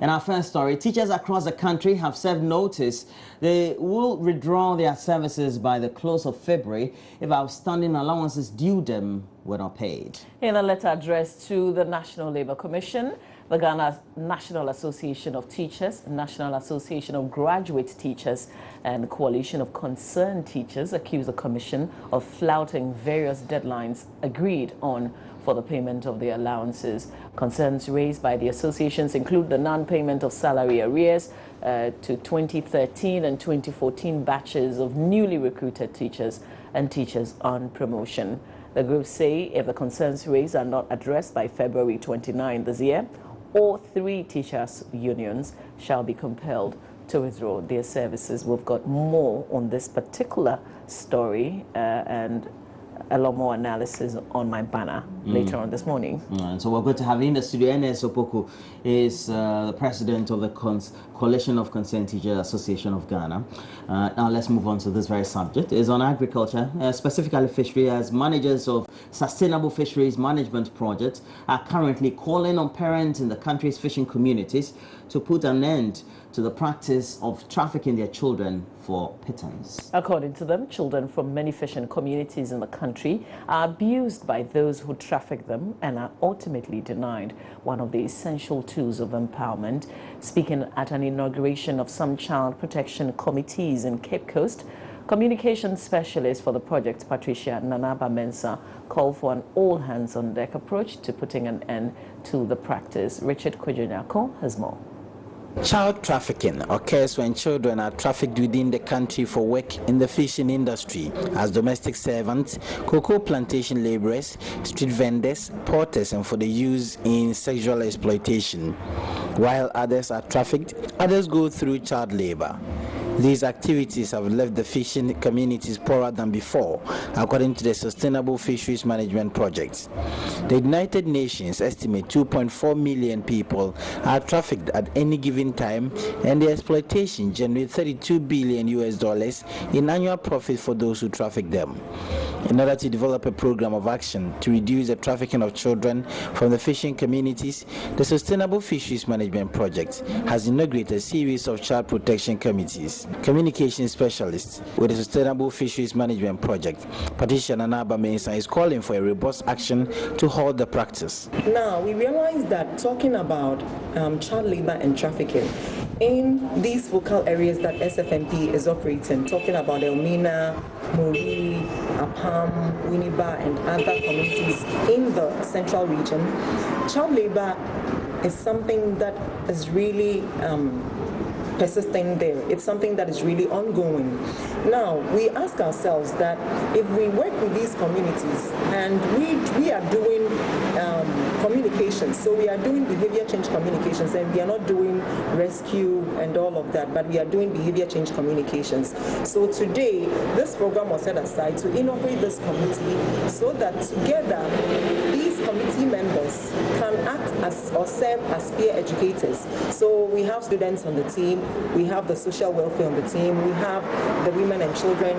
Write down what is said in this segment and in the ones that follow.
In our first story, teachers across the country have served notice they will withdraw their services by the close of February if outstanding allowances due them were not paid. In a letter addressed to the National Labour Commission, the Ghana National Association of Teachers, National Association of Graduate Teachers, and Coalition of Concerned Teachers accused the Commission of flouting various deadlines agreed on for the payment of the allowances. Concerns raised by the associations include the non-payment of salary arrears to 2013 and 2014 batches of newly recruited teachers and teachers on promotion. The groups say if the concerns raised are not addressed by February 29 this year, all three teachers' unions shall be compelled to withdraw their services. We've got more on this particular story and a lot more analysis on my banner later on this morning. And so we're going to have in the studio N.S. Opoku is the president of the Coalition of Concerned Teachers Association of Ghana. Now let's move on to this very subject. It's on agriculture, specifically fishery, as managers of sustainable fisheries management projects are currently calling on parents in the country's fishing communities to put an end to the practice of trafficking their children for pittance. According to them, children from many fishing communities in the country are abused by those who traffic them and are ultimately denied one of the essential tools of empowerment. Speaking at an inauguration of some child protection committees in Cape Coast, communications specialist for the project, Patricia Nanaba Mensah, called for an all-hands-on-deck approach to putting an end to the practice. Richard Kojonyako has more. Child trafficking occurs when children are trafficked within the country for work in the fishing industry as domestic servants, cocoa plantation laborers, street vendors, porters, and for the use in sexual exploitation. While others are trafficked, others go through child labor. These activities have left the fishing communities poorer than before, according to the Sustainable Fisheries Management Project. The United Nations estimate 2.4 million people are trafficked at any given time, and the exploitation generates $32 billion in annual profit for those who traffic them. In order to develop a program of action to reduce the trafficking of children from the fishing communities, the Sustainable Fisheries Management Project has inaugurated a series of child protection committees. Communication specialist with the Sustainable Fisheries Management Project, Patricia Nanaba Mensah, is calling for a robust action to halt the practice. Now, we realize that talking about child labor and trafficking in these focal areas that SFMP is operating, talking about Elmina, Mori, Apam, Winneba, and other communities in the central region, child labor is something that is really persisting there. It's something that is really ongoing. Now, we ask ourselves that if we work with these communities and we are doing communications, so we are doing behavior change communications, and we are not doing rescue and all of that, but we are doing behavior change communications. So today, this program was set aside to inaugurate this committee so that together, these committee members can act as or serve as peer educators. So we have students on the team, we have the social welfare on the team, we have the women and children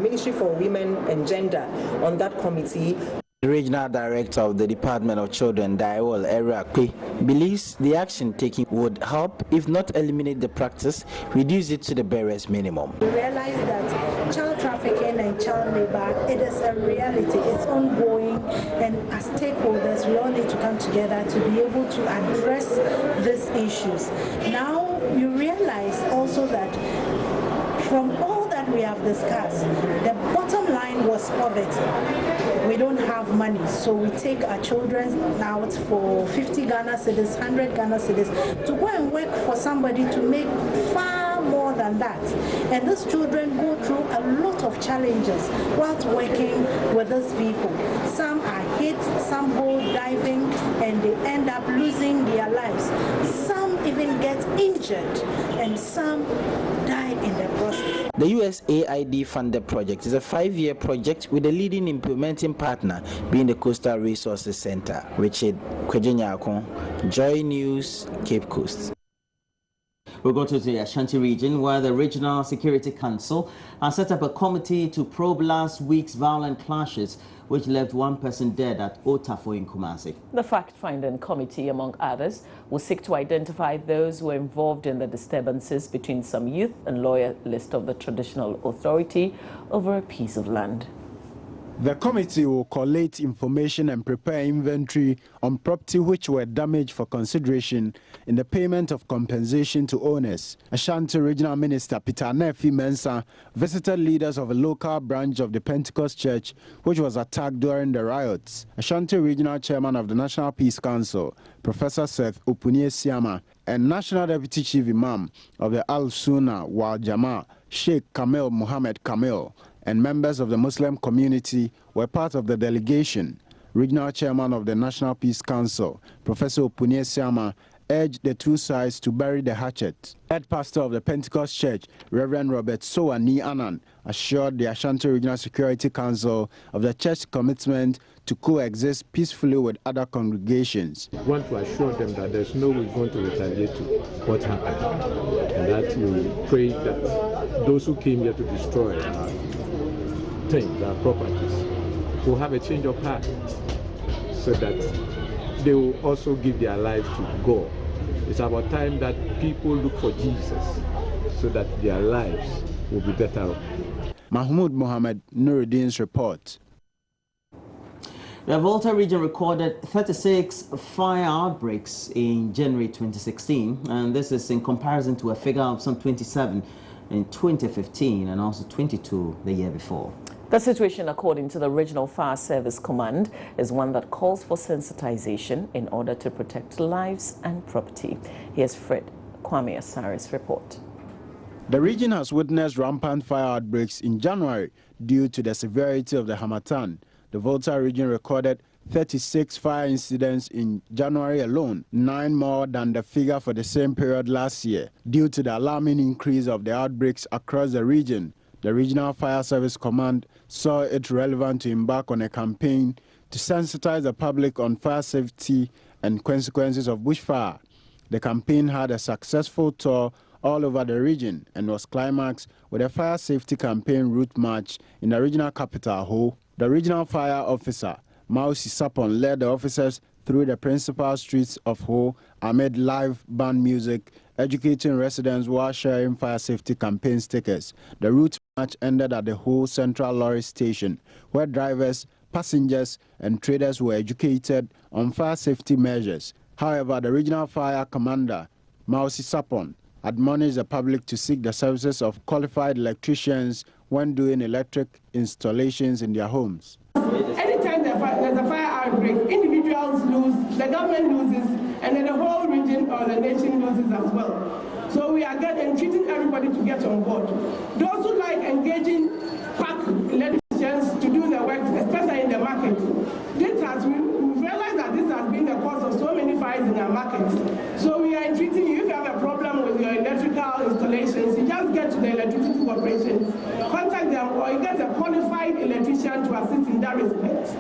Ministry for Women and Gender on that committee. The regional director of the Department of Children, Daiwol Erakwe, believes the action taken would help, if not eliminate the practice, reduce it to the barest minimum. We realize that child trafficking and child labor, it is a reality, it's ongoing, and as stakeholders, we all need to come together to be able to address these issues. Now, you realize also that from all that we have discussed, the bottom line was poverty. We don't have money, so we take our children out for 50 Ghana cedis, 100 Ghana cedis to go and work for somebody to make far more than that. And these children go through a lot of challenges whilst working with these people. Some are hit, some go diving, and they end up losing their lives. Some even get injured, and some die in the process. The USAID funded project is a 5-year project with the leading implementing partner being the Coastal Resources Center. Richard Kojonyako, Joy News, Cape Coast. We'll go to the Ashanti region, where the Regional Security Council has set up a committee to probe last week's violent clashes which left one person dead at Otafo in Kumasi. The fact-finding committee, among others, will seek to identify those who were involved in the disturbances between some youth and loyalists of the traditional authority over a piece of land. The committee will collate information and prepare inventory on property which were damaged for consideration in the payment of compensation to owners. Ashanti Regional Minister Peter Nefi Mensah visited leaders of a local branch of the Pentecost Church which was attacked during the riots. Ashanti Regional Chairman of the National Peace Council, Professor Seth Opunie-Siama, and National Deputy Chief Imam of the Al-Sunnah Wal Jamaa, Sheikh Kamil Muhammad Kamil, and members of the Muslim community were part of the delegation. Regional Chairman of the National Peace Council, Professor Opunie-Siama, urged the two sides to bury the hatchet. Head pastor of the Pentecost Church, Reverend Robert Sowani Annan, assured the Ashanti Regional Security Council of the church's commitment to coexist peacefully with other congregations. We want to assure them that there's no way going to retaliate to what happened, and that we pray that those who came here to destroy our things, our properties, will have a change of heart so that they will also give their lives to God. It's about time that people look for Jesus so that their lives will be better. Mahmoud Mohammed, Nuruddin's report. The Volta region recorded 36 fire outbreaks in January 2016, and this is in comparison to a figure of some 27 in 2015 and also 22 the year before. The situation, according to the Regional Fire Service Command, is one that calls for sensitization in order to protect lives and property. Here's Fred Kwame Asari's report. The region has witnessed rampant fire outbreaks in January due to the severity of the Harmattan. The Volta region recorded 36 fire incidents in January alone, 9 more than the figure for the same period last year. Due to the alarming increase of the outbreaks across the region, the Regional Fire Service Command saw it relevant to embark on a campaign to sensitize the public on fire safety and consequences of bushfire. The campaign had a successful tour all over the region and was climaxed with a fire safety campaign route march in the regional capital, Ho. The regional fire officer, Mausi Sapon, led the officers through the principal streets of Ho amid live band music, educating residents while sharing fire safety campaign stickers. The route march ended at the Ho Central Lorry Station, where drivers, passengers, and traders were educated on fire safety measures. However, the regional fire commander, Mausi Sapon, admonished the public to seek the services of qualified electricians when doing electric installations in their homes. Anytime there's a fire outbreak, individuals lose, the government loses, and then the whole region or the nation loses as well. So we are treating everybody to get on board. Those who like engaging pack electricians to do the work, especially in the market, we realize that this has been the cause of so many fires in our markets. So we are entreating you, if you have a problem with your electrical installations, you just get to the electricity corporation, contact them, or you get a qualified electrician to assist in that respect.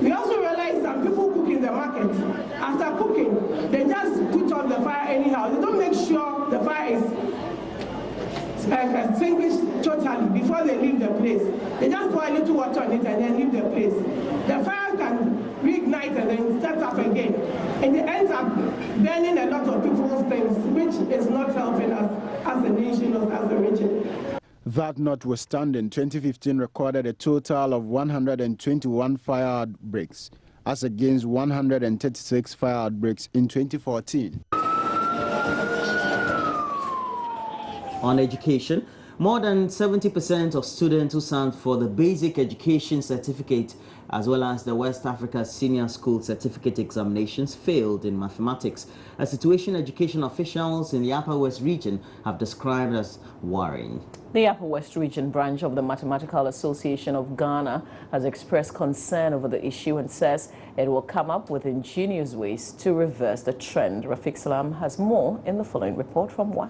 We also realize that people cook in the market. After cooking, they just put on the fire anyhow. They don't make sure the fire is extinguished totally before they leave the place. They just pour a little water on it and then leave the place. The fire can reignite and then start up again. And it ends up burning a lot of people's things, which is not helping us as a nation or as a region. That notwithstanding, 2015 recorded a total of 121 fire outbreaks, as against 136 fire outbreaks in 2014. On education, more than 70% of students who stand for the Basic Education Certificate as well as the West Africa Senior School Certificate examinations failed in mathematics, a situation education officials in the Upper West region have described as worrying. The Upper West Region branch of the Mathematical Association of Ghana has expressed concern over the issue and says it will come up with ingenious ways to reverse the trend. Rafiq Salam has more in the following report from WA.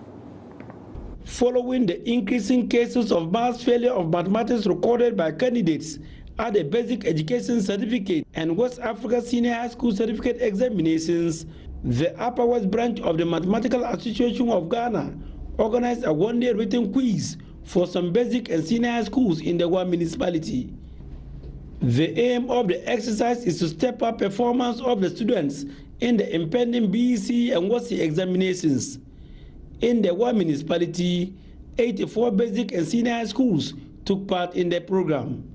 Following the increasing cases of mass failure of mathematics recorded by candidates at the Basic Education Certificate and West Africa Senior High School Certificate examinations, the Upper West branch of the Mathematical Association of Ghana organized a one-day written quiz for some basic and senior high schools in the WA municipality. The aim of the exercise is to step up performance of the students in the impending BEC and WASSCE examinations. In the one municipality, 84 basic and senior high schools took part in the program.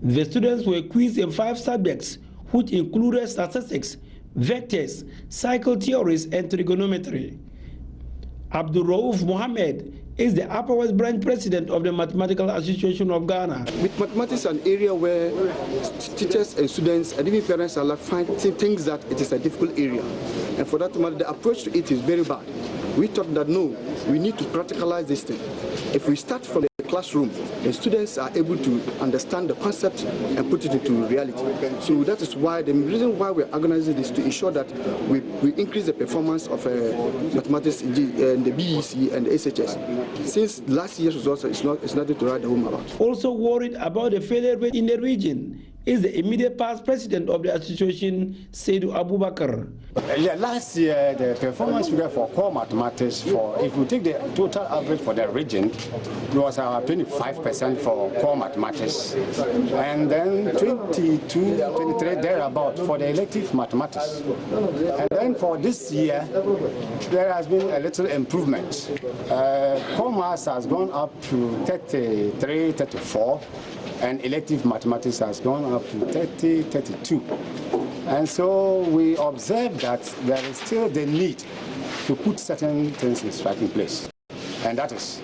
The students were quizzed in 5 subjects, which included statistics, vectors, cycle theories, and trigonometry. Abdul Rauf Mohammed is the Upper West Branch President of the Mathematical Association of Ghana. With mathematics, an area where teachers and students and even parents are finding things that it is a difficult area. And for that matter, the approach to it is very bad. We thought that no, we need to practicalize this thing. If we start from the classroom, the students are able to understand the concept and put it into reality. So that is why the reason why we're organizing this to ensure that we increase the performance of mathematics in the BEC and the SHS. Since last year's results, it's nothing to write home about. Also worried about the failure rate in the region is the immediate past president of the association, Seydou Abubakar. Last year, the performance figure for core mathematics, if we take the total average for the region, it was 25% for core mathematics, and then 22, 23 thereabout for the elective mathematics. And then for this year, there has been a little improvement. Core maths has gone up to 33, 34. And elective mathematics has gone up to 30, 32. And so we observe that there is still the need to put certain things in place. And that is,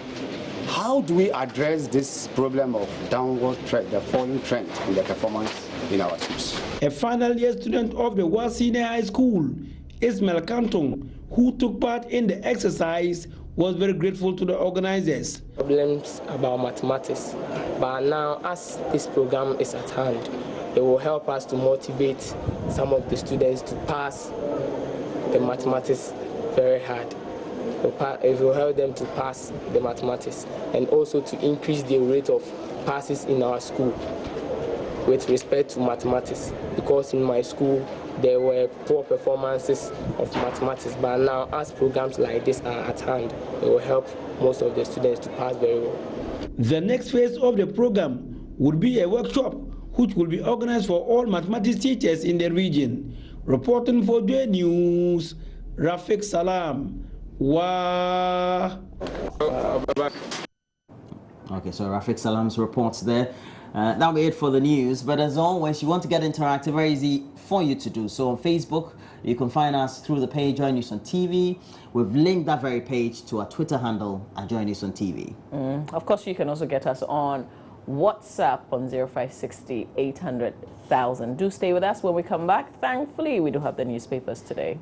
how do we address this problem of downward trend, the falling trend in the performance in our schools? A final year student of the WASSCE Senior High School, Ismail Kantong, who took part in the exercise, was very grateful to the organizers. Problems about mathematics, but now as this program is at hand, it will help us to motivate some of the students to pass the mathematics very hard. It will help them to pass the mathematics and also to increase the rate of passes in our school with respect to mathematics, because in my school there were poor performances of mathematics, but now as programs like this are at hand, it will help most of the students to pass very well. The next phase of the program would be a workshop which will be organized for all mathematics teachers in the region. Reporting for J News, Rafiq Salam. Okay, so Rafiq Salam's reports there. That'll be it for the news, but as always, you want to get interactive, very easy for you to do. So on Facebook, you can find us through the page Join News on TV. We've linked that very page to our Twitter handle at Join News on TV. Of course, you can also get us on WhatsApp on 0560 800,000. Do stay with us when we come back. Thankfully, we do have the newspapers today.